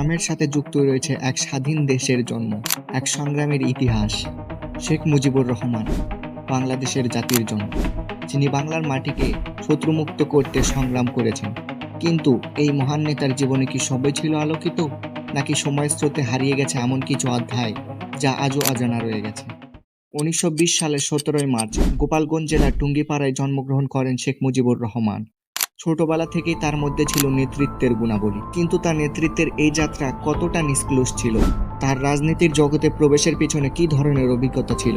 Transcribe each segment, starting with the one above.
নামের সাথে যুক্ত রয়েছে এক স্বাধীন দেশের জন্ম, এক সংগ্রামের ইতিহাস। শেখ মুজিবুর রহমান বাংলাদেশের জাতির জনক, যিনি বাংলার মাটিকে শত্রুমুক্ত করতে সংগ্রাম করেছেন। কিন্তু এই মহান নেতার জীবনে কি সবই ছিল আলোকিত, নাকি সময়ের স্রোতে হারিয়ে গেছে এমন কিছু অধ্যায় যা আজও অজানা রয়ে গেছে? 1920 সালের 17 মার্চ গোপালগঞ্জ জেলার টুঙ্গিপাড়ায় জন্মগ্রহণ করেন শেখ মুজিবুর রহমান। ছোটবেলা থেকেই তার মধ্যে ছিল নেতৃত্বের গুণাবলী, কিন্তু তার নেতৃত্বের এই যাত্রা কতটা নিষ্কলুষ ছিল? তার রাজনীতির জগতে প্রবেশের পিছনে কী ধরনের অভিজ্ঞতা ছিল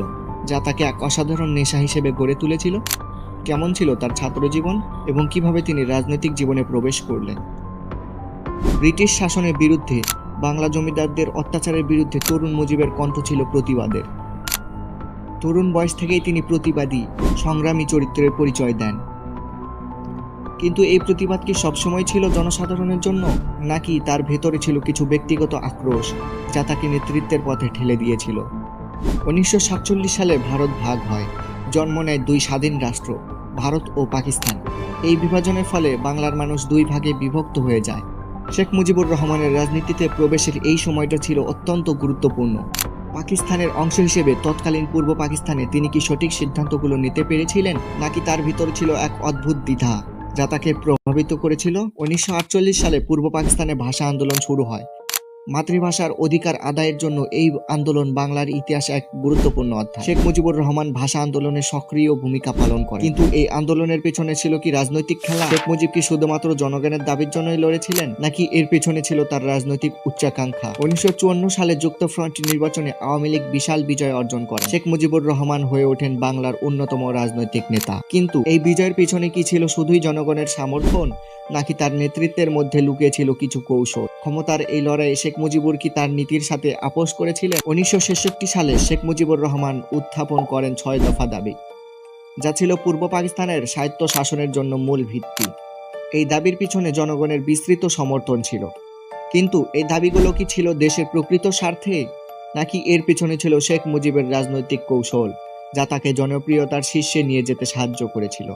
যা তাকে এক অসাধারণ নেশা হিসেবে গড়ে তুলেছিল? কেমন ছিল তার ছাত্র জীবন এবং কিভাবে তিনি রাজনৈতিক জীবনে প্রবেশ করলেন? ব্রিটিশ শাসনের বিরুদ্ধে, বাংলা জমিদারদের অত্যাচারের বিরুদ্ধে তরুণ মুজিবের কণ্ঠ ছিল প্রতিবাদের। তরুণ বয়স থেকেই তিনি প্রতিবাদী, সংগ্রামী চরিত্রের পরিচয় দেন। কিন্তু এই প্রতিবাদ কি সবসময় ছিল জনসাধারণের জন্য, নাকি তার ভেতরে ছিল কিছু ব্যক্তিগত আক্রোশ যা তাকে নেতৃত্বের পথে ঠেলে দিয়েছিল? 1947 সালে ভারত ভাগ হয়, জন্ম নেয় দুই স্বাধীন রাষ্ট্র, ভারত ও পাকিস্তান। এই বিভাজনের ফলে বাংলার মানুষ দুই ভাগে বিভক্ত হয়ে যায়। শেখ মুজিবুর রহমানের রাজনীতিতে প্রবেশের এই সময়টা ছিল অত্যন্ত গুরুত্বপূর্ণ। পাকিস্তানের অংশ হিসেবে তৎকালীন পূর্ব পাকিস্তানে তিনি কি সঠিক সিদ্ধান্তগুলো নিতে পেরেছিলেন, নাকি তার ভিতরে ছিল এক অদ্ভুত দ্বিধা যা তাকে প্রভাবিত করেছিল? 1948 সালে পূর্ব পাকিস্তানে ভাষা আন্দোলন শুরু হয়। মাতৃভাষার অধিকার আদায়ের জন্য এই আন্দোলন বাংলার ইতিহাসে এক গুরুত্বপূর্ণ অধ্যায়। শেখ মুজিবুর রহমান ভাষা আন্দোলনে সক্রিয় ভূমিকা পালন করেন। কিন্তু এই আন্দোলনের পেছনে ছিল কি রাজনৈতিক খেলা? শেখ মুজিব কি শুধুমাত্র জনগণের দাবির জন্যই লড়েছিলেন, নাকি এর পেছনে ছিল তার রাজনৈতিক উচ্চাকাঙ্ক্ষা? 1954 সালে যুক্তফ্রন্ট নির্বাচনে আওয়ামী লীগ বিশাল বিজয় অর্জন করে। শেখ মুজিবুর রহমান হয়ে ওঠেন বাংলার অন্যতম রাজনৈতিক নেতা। কিন্তু এই বিজয়ের পেছনে কি ছিল শুধুই জনগণের সমর্থন, নাকি তার নেতৃত্বের মধ্যে লুকিয়ে ছিল কিছু কৌশল? ক্ষমতার এই লড়াইয়ে শেখ মুজিবুর কি তার নীতির সাথে আপোষ করেছিলেন? 1966 সালে শেখ মুজিবুর রহমান উত্থাপন করেন 6 দফা দাবি, যা ছিল পূর্ব পাকিস্তানের স্বায়ত্ত শাসনের জন্য মূল ভিত্তি। এই দাবির পিছনে জনগণের বিস্তৃত সমর্থন ছিল। কিন্তু এই দাবিগুলো কি ছিল দেশের প্রকৃত স্বার্থে, নাকি এর পিছনে ছিল শেখ মুজিবের রাজনৈতিক কৌশল যা তাকে জনপ্রিয়তার শীর্ষে নিয়ে যেতে সাহায্য করেছিল?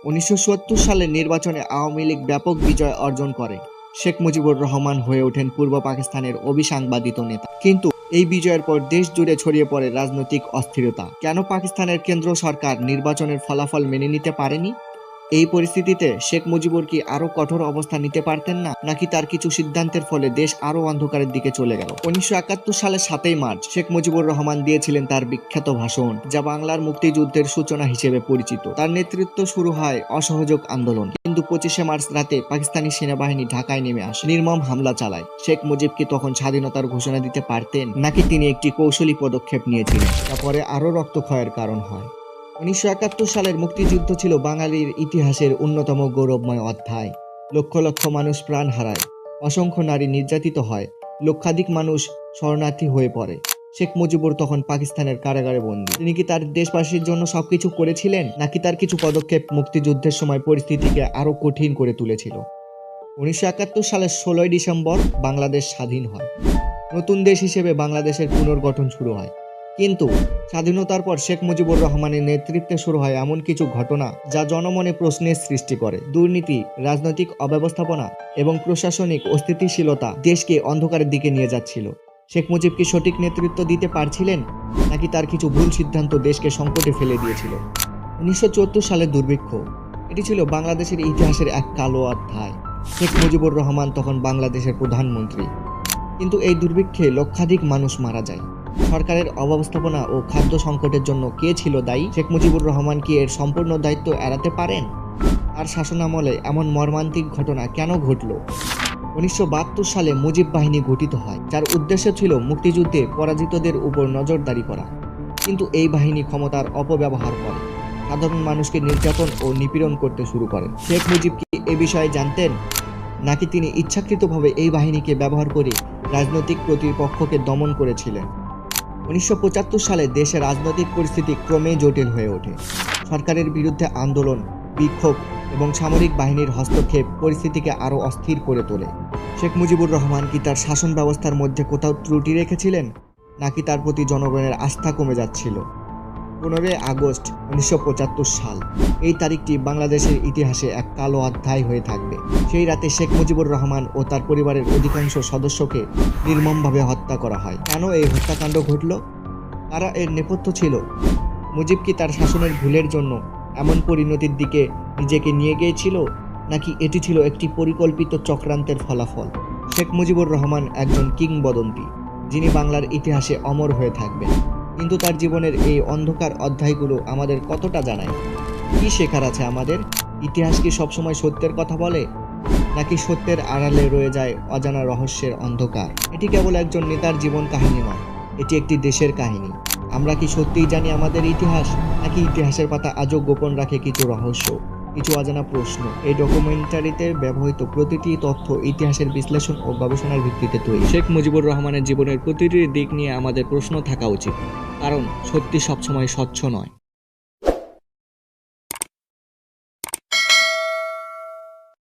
1970 সালের নির্বাচনে আওয়ামী লীগ ব্যাপক বিজয় অর্জন করে। শেখ মুজিবুর রহমান হয়ে ওঠেন পূর্ব পাকিস্তানের অবিসংবাদিত নেতা। কিন্তু এই বিজয়ের পর দেশ জুড়ে ছড়িয়ে পড়ে রাজনৈতিক অস্থিরতা। কেন পাকিস্তানের কেন্দ্র সরকার নির্বাচনের ফলাফল মেনে নিতে পারেনি? এই পরিস্থিতিতে শেখ মুজিবুর কি আরো কঠোর অবস্থান নিতে পারতেন না, নাকি তার কিছু সিদ্ধান্তের ফলে দেশ আরো অন্ধকারের দিকে চলে গেল? 1971 সালের 7 মার্চ শেখ মুজিবুর রহমান দিয়েছিলেন তার বিখ্যাত ভাষণ, যা বাংলার মুক্তিযুদ্ধের সূচনা হিসেবে পরিচিত। তার নেতৃত্ব শুরু হয় অসহযোগ আন্দোলন। কিন্তু 25 মার্চ রাতে পাকিস্তানি সেনাবাহিনী ঢাকায় নেমে আসে, নির্মম হামলা চালায়। শেখ মুজিব কি তখন স্বাধীনতার ঘোষণা দিতে পারতেন, নাকি তিনি একটি কৌশলী পদক্ষেপ নিয়েছিলেন, তারপরে আরো রক্তক্ষয়ের কারণ হয়? 1971 সালের মুক্তিযুদ্ধ ছিল বাঙালির ইতিহাসের অন্যতম গৌরবময় অধ্যায়। লক্ষ লক্ষ মানুষ প্রাণ হারায়, অসংখ্য নারী নির্যাতিত হয়, লক্ষাধিক মানুষ শরণার্থী হয়ে পড়ে। শেখ মুজিবুর তখন পাকিস্তানের কারাগারে বন্দী। তিনি কি তার দেশবাসীর জন্য সবকিছু করেছিলেন, নাকি তার কিছু পদক্ষেপ মুক্তিযুদ্ধের সময় পরিস্থিতিকে আরো কঠিন করে তুলেছিল? 1971 সালের 16 ডিসেম্বর বাংলাদেশ স্বাধীন হয়। নতুন দেশ হিসেবে বাংলাদেশের পুনর্গঠন শুরু হয়। কিন্তু স্বাধীনতার পর শেখ মুজিবুর রহমানের নেতৃত্বে শুরু হয় এমন কিছু ঘটনা যা জনমনে প্রশ্নের সৃষ্টি করে। দুর্নীতি, রাজনৈতিক অব্যবস্থাপনা এবং প্রশাসনিক অস্থিতিশীলতা দেশকে অন্ধকারের দিকে নিয়ে যাচ্ছিল। শেখ মুজিব কি সঠিক নেতৃত্ব দিতে পারছিলেন, নাকি তার কিছু ভুল সিদ্ধান্ত দেশকে সংকটে ফেলে দিয়েছিল? 1974 সালের দুর্ভিক্ষ, এটি ছিল বাংলাদেশের ইতিহাসের এক কালো অধ্যায়। শেখ মুজিবুর রহমান তখন বাংলাদেশের প্রধানমন্ত্রী। কিন্তু এই দুর্ভিক্ষে লক্ষাধিক মানুষ মারা যায়। সরকারের অব্যবস্থাপনা ও খাদ্য সংকটের জন্য কে ছিল দায়ী? শেখ মুজিবুর রহমান কি এর সম্পূর্ণ দায়িত্ব এড়াতে পারেন? তার শাসনামলে এমন মর্মান্তিক ঘটনা কেন ঘটল? 1972 সালে মুজিব বাহিনী গঠিত হয়, যার উদ্দেশ্য ছিল মুক্তিযুদ্ধে পরাজিতদের উপর নজরদারি করা। কিন্তু এই বাহিনী ক্ষমতার অপব্যবহার করে, সাধারণ মানুষকে নির্যাতন ও নিপীড়ন করতে শুরু করেন। শেখ মুজিব কি এ বিষয়ে জানতেন, নাকি তিনি ইচ্ছাকৃতভাবে এই বাহিনীকে ব্যবহার করে রাজনৈতিক প্রতিপক্ষকে দমন করেছিলেন? 1975 সালে দেশের রাজনৈতিক পরিস্থিতি ক্রমেই জটিল হয়ে ওঠে। সরকারের বিরুদ্ধে আন্দোলন, বিক্ষোভ এবং সামরিক বাহিনীর হস্তক্ষেপ পরিস্থিতিকে আরও অস্থির করে তোলে। শেখ মুজিবুর রহমান কি তার শাসন ব্যবস্থার মধ্যে কোথাও ত্রুটি রেখেছিলেন, নাকি তার প্রতি জনগণের আস্থা কমে যাচ্ছিল? 15 আগস্ট 1975 সাল। এই তারিখটি বাংলাদেশের ইতিহাসে এক কালো অধ্যায় হয়ে থাকবে। সেই রাতে শেখ মুজিবুর রহমান ও তার পরিবারের অধিকাংশ সদস্যকে নির্মমভাবে হত্যা করা হয়। কেন এই হত্যাকাণ্ড ঘটল? কারা এর নেপথ্য ছিল? মুজিব কি তার শাসনের ভুলের জন্য এমন পরিণতির দিকে নিজেকে নিয়ে গিয়েছিল, নাকি এটি ছিল একটি পরিকল্পিত চক্রান্তের ফলাফল? শেখ মুজিবুর রহমান একজন কিংবদন্তি, যিনি বাংলার ইতিহাসে অমর হয়ে থাকবেন। কিন্তু তার জীবনের এই অন্ধকার অধ্যায়গুলো আমাদের কতটা জানায়? কি শেখার আছে আমাদের? ইতিহাস কি সবসময় সত্যের কথা বলে, নাকি সত্যের আড়ালে রয়ে যায় অজানা রহস্যের অন্ধকার? এটি কেবল একজন নেতার জীবন কাহিনী নয়, এটি একটি দেশের কাহিনী। আমরা কি সত্যিই জানি আমাদের ইতিহাস, নাকি ইতিহাসের পাতা আজও গোপন রাখে কিছু রহস্য, কিছু অজানা প্রশ্ন? এই ডকুমেন্টারিতে ব্যবহৃত প্রতিটি তথ্য ইতিহাসের বিশ্লেষণ ও গবেষণার ভিত্তিতে তৈরি। শেখ মুজিবুর রহমানের জীবনের প্রতিটি দিক নিয়ে আমাদের প্রশ্ন থাকা উচিত, কারণ সত্যি সবসময় স্বচ্ছ নয়।